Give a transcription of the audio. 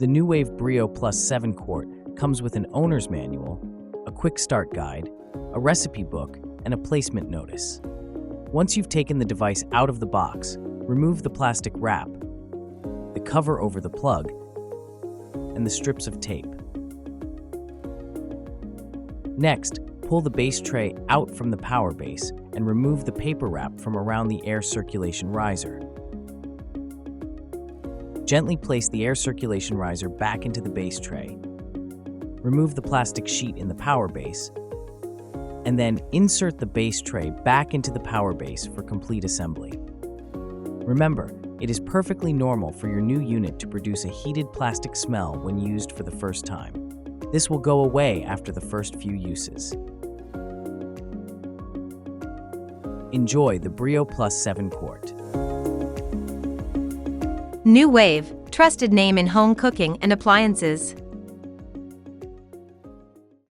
The Nuwave Brio Plus 7-quart comes with an owner's manual, a quick start guide, a recipe book, and a placement notice. Once you've taken the device out of the box, remove the plastic wrap, the cover over the plug, and the strips of tape. Next, pull the base tray out from the power base and remove the paper wrap from around the air circulation riser. Gently place the air circulation riser back into the base tray. Remove the plastic sheet in the power base, and then insert the base tray back into the power base for complete assembly. Remember, it is perfectly normal for your new unit to produce a heated plastic smell when used for the first time. This will go away after the first few uses. Enjoy the Brio Plus 7-quart. Nuwave, trusted name in home cooking and appliances.